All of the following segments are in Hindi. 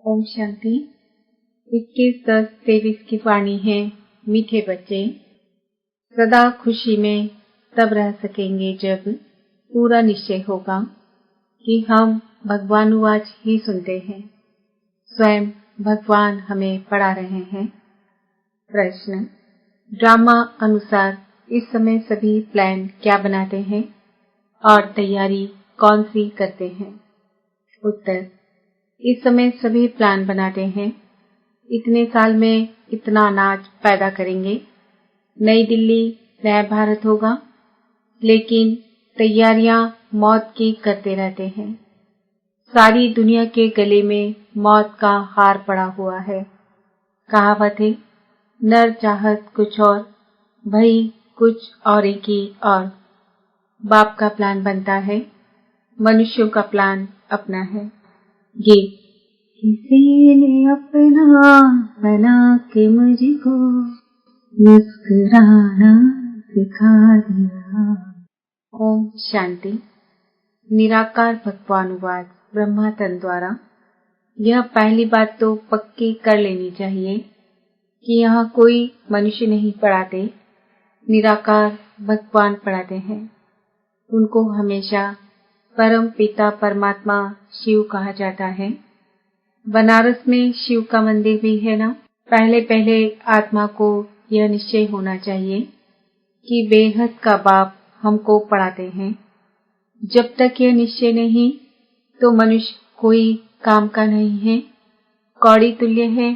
ओम शांति। 21-10-23 की वाणी है। मीठे बच्चे सदा खुशी में तब रह सकेंगे जब पूरा निश्चय होगा कि हम भगवानुवाच ही सुनते हैं। स्वयं भगवान हमें पढ़ा रहे हैं। प्रश्न, ड्रामा अनुसार इस समय सभी प्लान क्या बनाते हैं और तैयारी कौन सी करते हैं? उत्तर, इस समय सभी प्लान बनाते हैं। इतने साल में इतना अनाज पैदा करेंगे, नई दिल्ली नया भारत होगा, लेकिन तैयारियां मौत की करते रहते हैं। सारी दुनिया के गले में मौत का हार पड़ा हुआ है। कहावत है, नर चाहत कुछ और, भई कुछ और की और। बाप का प्लान बनता है, मनुष्यों का प्लान अपना है। गीत। किसी ने अपना बना के मुझको मुस्कुराना सिखा दिया। ओम शांति। निराकार भगवानुवाद ब्रह्मा तन द्वारा यह पहली बात तो पक्की कर लेनी चाहिए कि यहाँ कोई मनुष्य नहीं पढ़ाते, निराकार भगवान पढ़ाते हैं। उनको हमेशा परम पिता परमात्मा शिव कहा जाता है। बनारस में शिव का मंदिर भी है ना। पहले पहले आत्मा को यह निश्चय होना चाहिए कि बेहद का बाप हमको पढ़ाते हैं। जब तक यह निश्चय नहीं तो मनुष्य कोई काम का नहीं है, कौड़ी तुल्य है।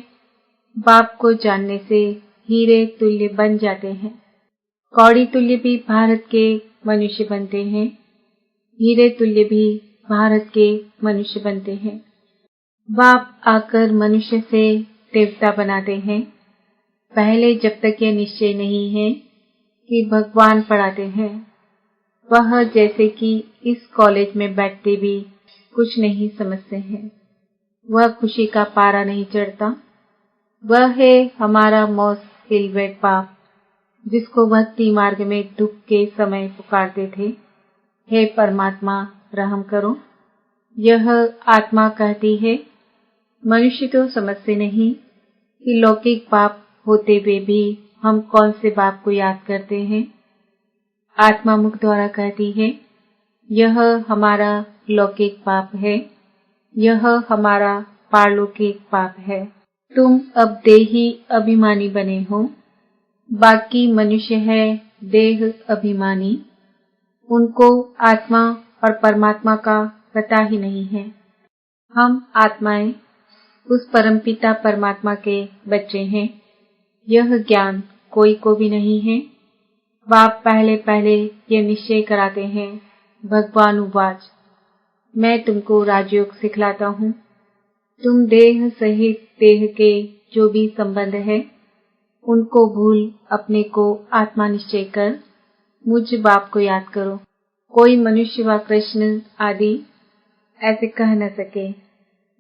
बाप को जानने से हीरे तुल्य बन जाते हैं। कौड़ी तुल्य भी भारत के मनुष्य बनते हैं, हीरे तुल्य भी भारत के मनुष्य बनते हैं। बाप आकर मनुष्य से देवता बनाते हैं। पहले जब तक यह निश्चय नहीं है कि भगवान पढ़ाते हैं, वह जैसे कि इस कॉलेज में बैठते भी कुछ नहीं समझते हैं, वह खुशी का पारा नहीं चढ़ता। वह है हमारा मोस्ट इलवेट बाप, जिसको भक्ति मार्ग में दुख के समय पुकारते थे, हे परमात्मा रहम करो। यह आत्मा कहती है, मनुष्य तो समझते नहीं कि लौकिक बाप होते हुए भी हम कौन से बाप को याद करते हैं। आत्मा मुख द्वारा कहती है, यह हमारा लौकिक बाप है, यह हमारा पारलौकिक बाप है। तुम अब देही अभिमानी बने हो, बाकी मनुष्य है देह अभिमानी। उनको आत्मा और परमात्मा का पता ही नहीं है। हम आत्माएं उस परमपिता परमात्मा के बच्चे हैं। यह ज्ञान कोई को भी नहीं है। बाप पहले पहले यह निश्चय कराते हैं, भगवानुवाच, मैं तुमको राजयोग सिखलाता हूँ। तुम देह सहित देह के जो भी संबंध है, उनको भूल अपने को आत्मा निश्चय कर मुझ बाप को याद करो। कोई मनुष्य व कृष्ण आदि ऐसे कह न सके,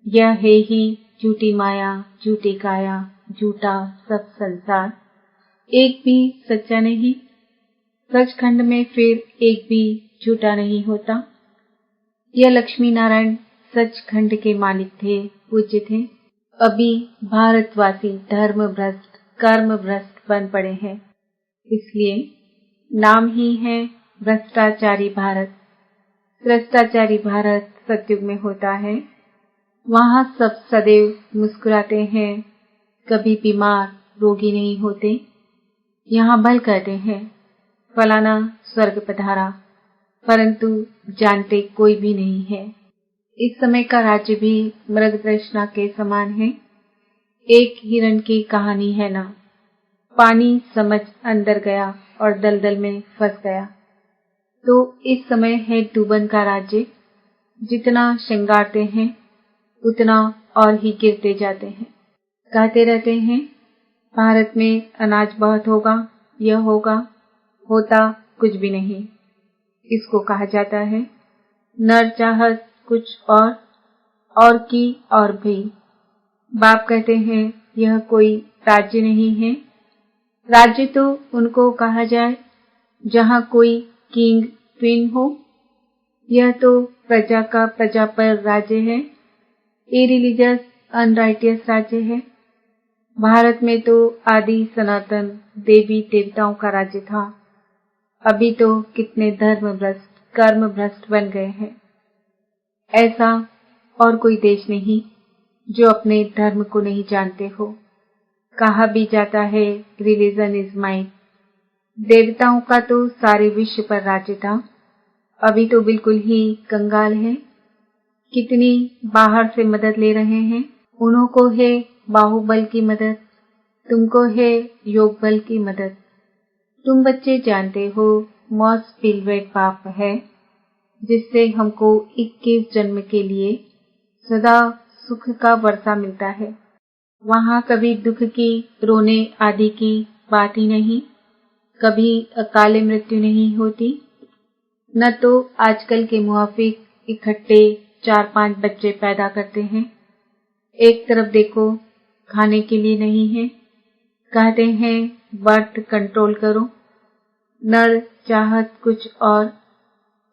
यह है ही झूठी माया, झूठी काया, झूठा सब संसार, एक भी सच्चा नहीं। सचखंड में फिर एक भी झूठा नहीं होता। यह लक्ष्मी नारायण सचखंड के मालिक थे, पूज्य थे। अभी भारतवासी धर्म भ्रष्ट कर्म भ्रष्ट बन पड़े हैं, इसलिए नाम ही है भ्रष्टाचारी भारत। भ्रष्टाचारी भारत सतयुग में होता है। वहाँ सब सदैव मुस्कुराते हैं, कभी बीमार रोगी नहीं होते। यहाँ भल कहते हैं, फलाना स्वर्ग पधारा, परंतु जानते कोई भी नहीं है। इस समय का राज्य भी मृग तृष्णा के समान है। एक हिरण की कहानी है ना, पानी समझ अंदर गया और दलदल में फंस गया। तो इस समय है डूबन का राज्य। जितना श्रृंगारते हैं उतना और ही गिरते जाते हैं। कहते रहते हैं, भारत में अनाज बहुत होगा, यह होगा, होता कुछ भी नहीं। इसको कहा जाता है नर चाहत कुछ और की और भी। बाप कहते हैं, यह कोई राज्य नहीं है। राज्य तो उनको कहा जाए जहाँ कोई किंग क्वीन हो। यह तो प्रजा का प्रजा पर राज्य है। इरिलीजियस अनराइटियस राज्य है। भारत में तो आदि सनातन देवी देवताओं का राज्य था। अभी तो कितने धर्म भ्रष्ट कर्म भ्रष्ट बन गए हैं। ऐसा और कोई देश नहीं जो अपने धर्म को नहीं जानते हो। कहा भी जाता है रिलीजन इज माइट। देवताओं का तो सारे विश्व पर राज्य था। अभी तो बिल्कुल ही कंगाल है। कितनी बाहर से मदद ले रहे हैं। उन्हों को है बाहुबल की मदद, तुमको है योग बल की मदद। तुम बच्चे जानते हो मौत पिलवेट पाप है, जिससे हमको 21 जन्म के लिए सदा सुख का वर्षा मिलता है। वहाँ कभी दुख की, रोने आदि की बात ही नहीं, कभी अकाले मृत्यु नहीं होती। न तो आजकल के मुआफिक इकट्ठे 4-5 बच्चे पैदा करते हैं। एक तरफ देखो खाने के लिए नहीं है, कहते हैं बर्थ कंट्रोल करो, नर चाहत कुछ और।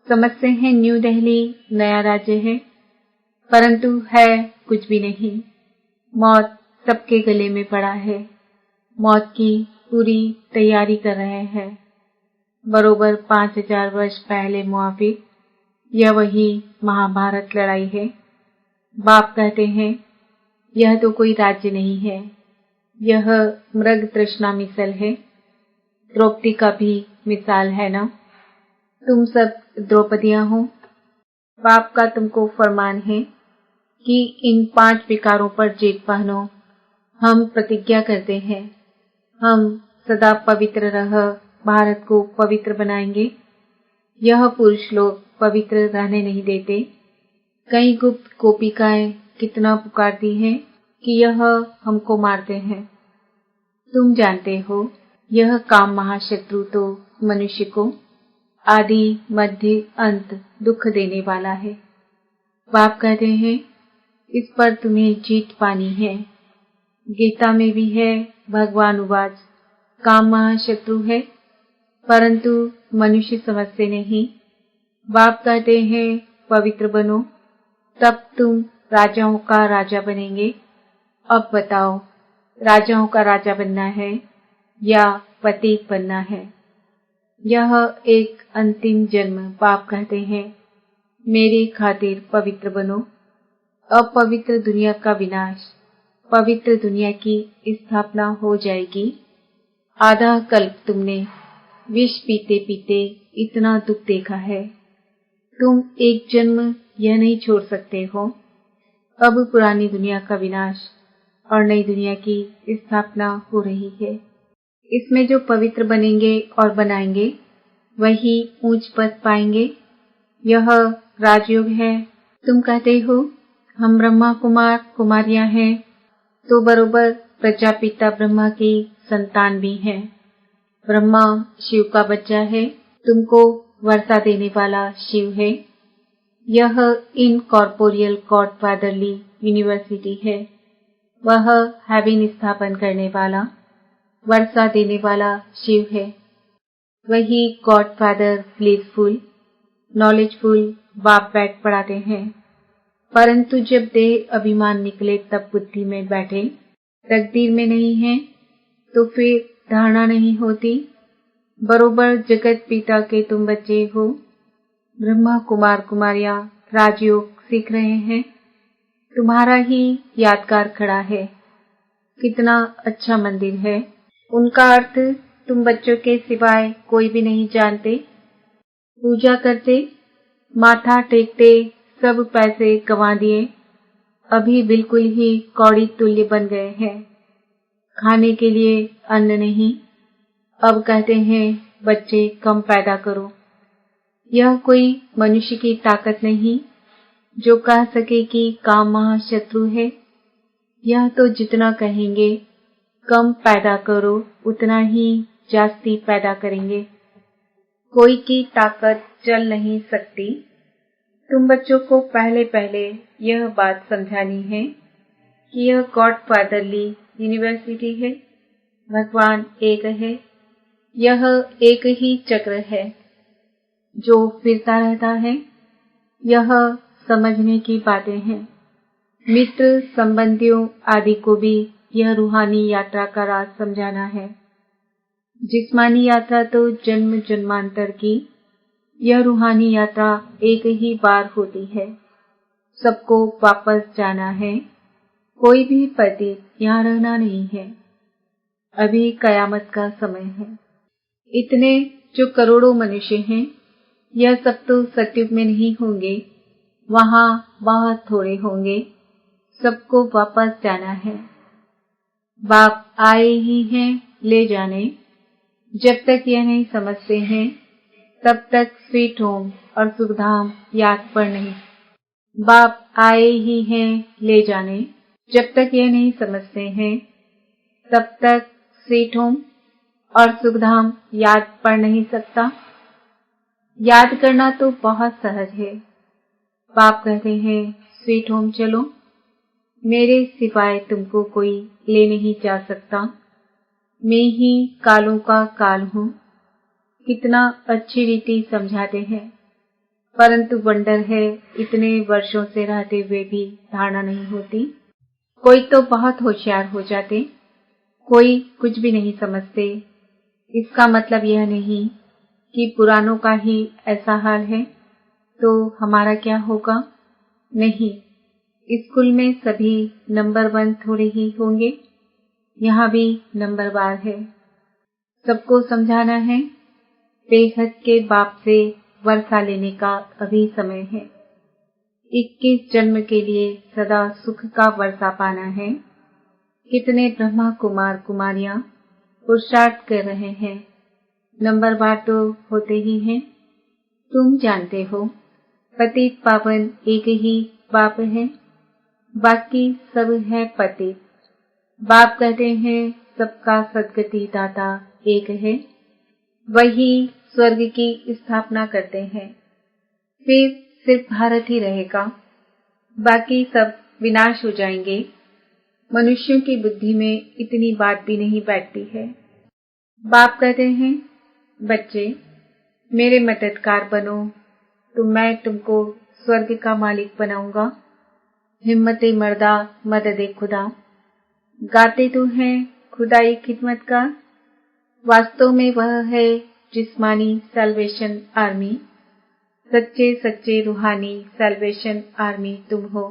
समझते हैं न्यू दिल्ली नया राज्य है, परंतु है कुछ भी नहीं। मौत सबके गले में पड़ा है। मौत की पूरी तैयारी कर रहे हैं। बरोबर 5000 वर्ष पहले मुआफिक यह वही महाभारत लड़ाई है। बाप कहते हैं यह तो कोई राज्य नहीं है, यह मृग तृष्णा मिसल है। द्रौपदी का भी मिसाल है ना। तुम सब द्रौपदियां हो। बाप का तुमको फरमान है कि इन 5 विकारों पर जेब पहनो। हम प्रतिज्ञा करते हैं, हम सदा पवित्र रह भारत को पवित्र बनाएंगे। यह पुरुष लोग पवित्र रहने नहीं देते। कई गुप्त गोपिकाएं कितना पुकारती हैं कि यह हमको मारते हैं। तुम जानते हो यह काम महाशत्रु तो मनुष्य को आदि मध्य अंत दुख देने वाला है। बाप कहते हैं इस पर तुम्हें जीत पानी है। गीता में भी है भगवान उवाच, काम महाशत्रु है, परंतु मनुष्य समझते नहीं। बाप कहते हैं पवित्र बनो, तब तुम राजाओं का राजा बनेंगे। अब बताओ राजाओं का राजा बनना है या पतित बनना है। यह एक अंतिम जन्म। बाप कहते हैं मेरी खातिर पवित्र बनो। अपवित्र दुनिया का विनाश, पवित्र दुनिया की स्थापना हो जाएगी। आधा कल्प तुमने विष पीते पीते इतना दुख देखा है। तुम एक जन्म यह नहीं छोड़ सकते हो। अब पुरानी दुनिया का विनाश और नई दुनिया की स्थापना हो रही है। इसमें जो पवित्र बनेंगे और बनाएंगे वही ऊंच पद पाएंगे। यह राजयोग है। तुम कहते हो हम ब्रह्मा कुमार कुमारियां हैं, तो बरोबर प्रजापिता ब्रह्मा की संतान भी हैं। ब्रह्मा शिव का बच्चा है, तुमको वर्षा देने वाला शिव है। यह इनकॉर्पोरियल गॉड फादरली यूनिवर्सिटी है। वह हेवन स्थापन करने वाला, वर्षा देने वाला शिव है। वही गॉड फादर ब्लिसफुल, नॉलेजफुल बाप बैठ पढ़ाते हैं। परंतु जब देह अभिमान निकले तब बुद्धि में बैठे, तकदीर में नहीं है, तो फिर धारणा नहीं होती। बरोबर जगत पिता के तुम बच्चे हो। ब्रह्मा कुमार कुमारियां राजयोग सीख रहे हैं। तुम्हारा ही यादगार खड़ा है। कितना अच्छा मंदिर है। उनका अर्थ तुम बच्चों के सिवाय कोई भी नहीं जानते। पूजा करते, माथा टेकते, सब पैसे गंवा दिए। अभी बिल्कुल ही कौड़ी तुल्य बन गए हैं। खाने के लिए अन्न नहीं। अब कहते हैं बच्चे कम पैदा करो। यह कोई मनुष्य की ताकत नहीं जो कह सके कि काम महाशत्रु है। यह तो जितना कहेंगे कम पैदा करो उतना ही जास्ती पैदा करेंगे। कोई की ताकत चल नहीं सकती। तुम बच्चों को पहले पहले यह बात समझानी है कि यह गॉड फादरली यूनिवर्सिटी है। भगवान एक है। यह एक ही चक्र है जो फिरता रहता है। यह समझने की बातें हैं। मित्र संबंधियों आदि को भी यह रूहानी यात्रा का राज समझाना है। जिस्मानी यात्रा तो जन्म जन्मांतर की, यह रूहानी यात्रा एक ही बार होती है। सबको वापस जाना है, कोई भी पतित यहाँ रहना नहीं है। अभी कयामत का समय है। इतने जो करोड़ों मनुष्य हैं, यह सब तो सतयुग में नहीं होंगे, वहां बहुत थोड़े होंगे। सबको वापस जाना है। बाप आए ही हैं ले जाने। जब तक यह नहीं समझते हैं, तब तक स्वीट होम और सुखधाम याद पर नहीं। बाप आए ही हैं ले जाने। जब तक यह नहीं समझते हैं, तब तक स्वीट होम और सुखधाम याद पड़ नहीं सकता। याद करना तो बहुत सहज है। बाप कहते हैं स्वीट होम चलो, मेरे सिवाय तुमको कोई ले नहीं जा सकता। मैं ही कालों का काल हूँ। कितना अच्छी रीति समझाते हैं, परंतु वंडर है इतने वर्षों से रहते हुए भी धारणा नहीं होती। कोई तो बहुत होशियार हो जाते, कोई कुछ भी नहीं समझते। इसका मतलब यह नहीं कि पुरानों का ही ऐसा हाल है तो हमारा क्या होगा। नहीं, स्कूल में सभी नंबर 1 थोड़े ही होंगे, यहाँ भी नंबरवार है। सबको समझाना है, बेहद के बाप से वर्षा लेने का अभी समय है। 21 जन्म के लिए सदा सुख का वर्षा पाना है। कितने ब्रह्मा कुमार कुमारियां पुरुषार्थ कर रहे हैं। नंबरवार तो होते ही हैं। तुम जानते हो, पतित पावन एक ही बाप है, बाकी सब है पतित। बाप कहते हैं सबका सद्गति दाता एक है, वही स्वर्ग की स्थापना करते हैं। फिर सिर्फ भारत ही रहेगा, बाकी सब विनाश हो जाएंगे। मनुष्यों की बुद्धि में इतनी बात भी नहीं बैठती है। बाप कहते हैं बच्चे मेरे मददगार बनो, तो मैं तुमको स्वर्ग का मालिक बनाऊंगा। हिम्मते मर्दा मददे खुदा। गाते तो हैं खुदाई खिदमत का, वास्तव में वह है जिस्मानी सैल्वेशन आर्मी। सच्चे सच्चे रूहानी सैल्वेशन आर्मी तुम हो।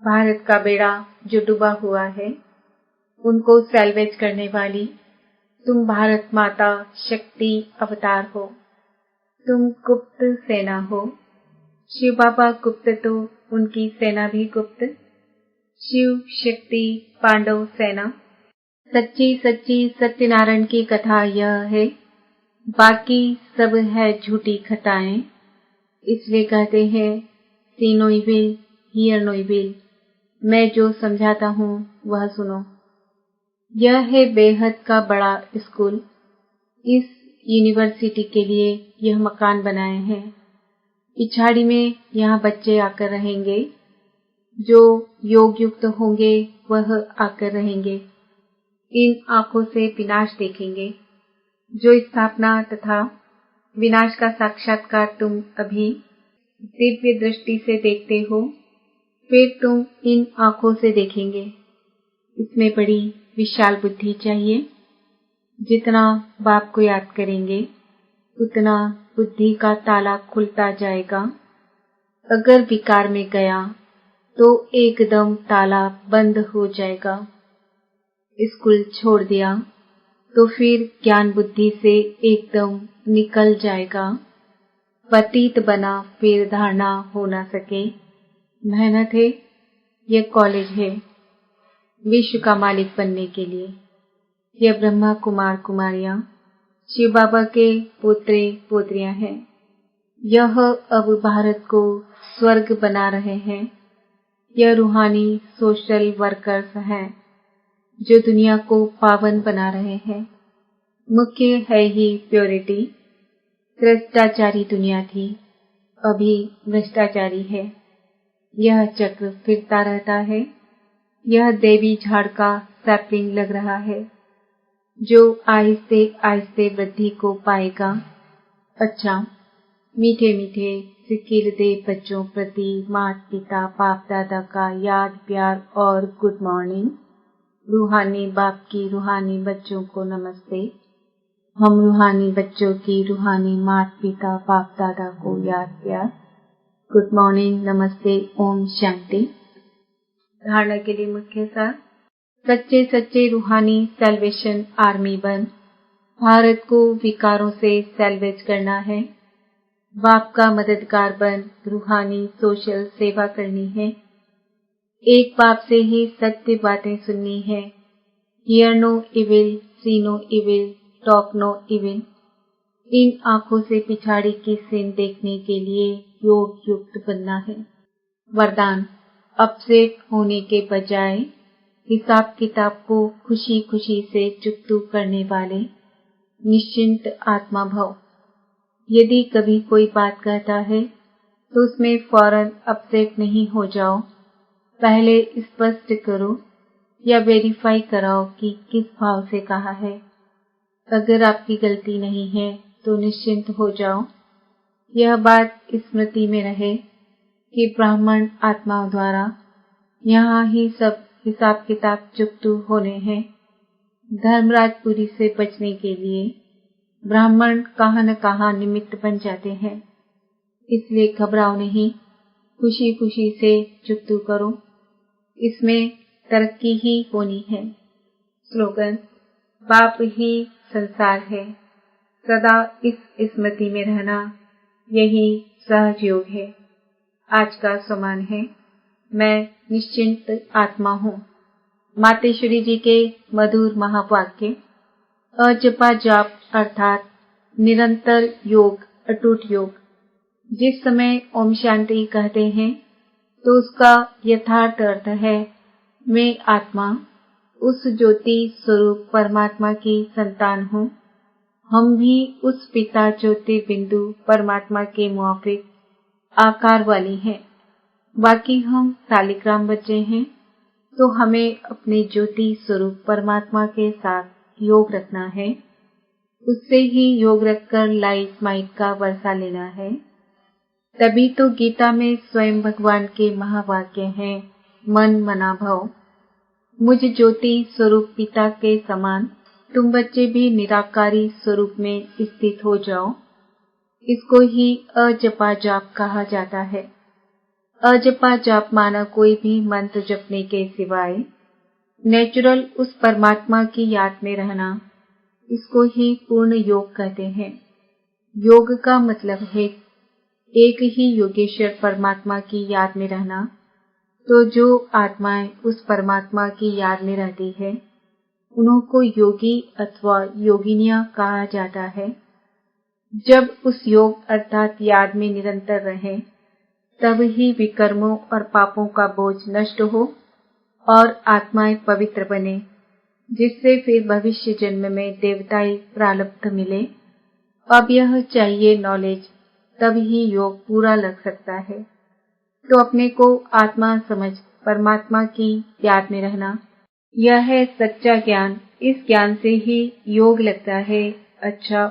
भारत का बेड़ा जो डूबा हुआ है, उनको सैल्वेज करने वाली तुम भारत माता शक्ति अवतार हो। तुम गुप्त सेना हो। शिव बाबा गुप्त तो उनकी सेना भी गुप्त। शिव शक्ति पांडव सेना। सच्ची सच्ची सत्यनारायण की कथा यह है, बाकी सब है झूठी कथाएं। इसलिए कहते हैं सी नोई विल हियर नोई विल। मैं जो समझाता हूँ वह सुनो। यह है बेहद का बड़ा स्कूल। इस यूनिवर्सिटी के लिए यह मकान बनाए हैं। पिछाड़ी में यहाँ बच्चे आकर रहेंगे। जो योग युक्त होंगे वह आकर रहेंगे। इन आंखों से विनाश देखेंगे। जो स्थापना तथा विनाश का साक्षात्कार तुम अभी दिव्य दृष्टि से देखते हो, फिर तुम इन आंखों से देखेंगे। इसमें बड़ी विशाल बुद्धि चाहिए। जितना बाप को याद करेंगे, उतना बुद्धि का ताला खुलता जाएगा। अगर विकार में गया तो एकदम ताला बंद हो जाएगा। स्कूल छोड़ दिया तो फिर ज्ञान बुद्धि से एकदम निकल जाएगा। पतित बना फिर धारणा हो ना सके। मेहनत है, यह कॉलेज है विश्व का मालिक बनने के लिए। यह ब्रह्मा कुमार कुमारियां शिव बाबा के पोत्रे पोत्रियां हैं। यह अब भारत को स्वर्ग बना रहे हैं। यह रूहानी सोशल वर्कर्स हैं जो दुनिया को पावन बना रहे हैं। मुख्य है ही प्योरिटी। भ्रष्टाचारी दुनिया थी, अभी भ्रष्टाचारी है। यह चक्र फिरता रहता है। यह देवी झाड़ का सैपलिंग लग रहा है जो आहिस्ते आहिस्ते वृद्धि को पाएगा। अच्छा, मीठे मीठे सिक्के हृदय बच्चों प्रति माता पिता बाप दादा का याद प्यार और गुड मॉर्निंग। रूहानी बाप की रूहानी बच्चों को नमस्ते। हम रूहानी बच्चों की रूहानी माता पिता बाप दादा को याद प्यार गुड मॉर्निंग नमस्ते ओम शांति। धारणा के लिए मुख्य सार, सच्चे सच्चे रूहानी सेल्वेशन आर्मी बन भारत को विकारों से सेल्वेज करना है। बाप का मददगार बन रूहानी सोशल सेवा करनी है। एक बाप से ही सत्य बातें सुननी है। Hear no evil, see no evil, talk no evil. इन आंखों से पिछाड़ी की सीन देखने के लिए योग युक्त बनना है। वरदान, अपसेट होने के बजाय हिसाब किताब को खुशी खुशी से चुकतू करने वाले निश्चिंत आत्मा भव। यदि कभी कोई बात कहता है तो उसमें फौरन अपसेट नहीं हो जाओ। पहले स्पष्ट करो या वेरीफाई कराओ कि किस भाव से कहा है। अगर आपकी गलती नहीं है तो निश्चिंत हो जाओ। यह बात स्मृति में रहे कि ब्राह्मण आत्माओं द्वारा यहाँ ही सब हिसाब किताब चुकतू होने हैं। धर्मराजपुरी से बचने के लिए ब्राह्मण कहाँ न कहाँ निमित्त बन जाते हैं। इसलिए घबराओ नहीं, खुशी खुशी से चुकतू करो। इसमें तरक्की ही होनी है। स्लोगन, बाप ही संसार है। सदा इस स्मृति में रहना, यही सहज योग है। आज का सम्मान है, मैं निश्चिंत आत्मा हूँ। मातेश्वरी जी के मधुर महावाक्य। अजपा जाप अर्थात निरंतर योग, अटूट योग। जिस समय ओम शांति कहते हैं तो उसका यथार्थ अर्थ है, मैं आत्मा उस ज्योति स्वरूप परमात्मा की संतान हूँ। हम भी उस पिता ज्योति बिंदु परमात्मा के मुआफिक आकार वाली हैं। बाकी हम शालिग्राम बच्चे हैं, तो हमें अपने ज्योति स्वरूप परमात्मा के साथ योग रखना है। उससे ही योग रखकर लाइट माइट का वर्षा लेना है। तभी तो गीता में स्वयं भगवान के महावाक्य हैं, मन मना भव। मुझ ज्योति स्वरूप पिता के समान तुम बच्चे भी निराकारी स्वरूप में स्थित हो जाओ। इसको ही अजपा जाप कहा जाता है। अजपा जाप माना कोई भी मंत्र जपने के सिवाय नेचुरल उस परमात्मा की याद में रहना। इसको ही पूर्ण योग कहते हैं। योग का मतलब है एक ही योगेश्वर परमात्मा की याद में रहना। तो जो आत्माएं उस परमात्मा की याद में रहती है, उनको योगी अथवा योगिनियां कहा जाता है। जब उस योग अर्थात याद में निरंतर रहें, तब ही विकर्मों और पापों का बोझ नष्ट हो और आत्माएं पवित्र बने, जिससे फिर भविष्य जन्म में देवताई प्रारब्ध मिले। अब यह चाहिए नॉलेज, तब ही योग पूरा लग सकता है। तो अपने को आत्मा समझ परमात्मा की याद में रहना, यह है सच्चा ज्ञान। इस ज्ञान से ही योग लगता है। अच्छा।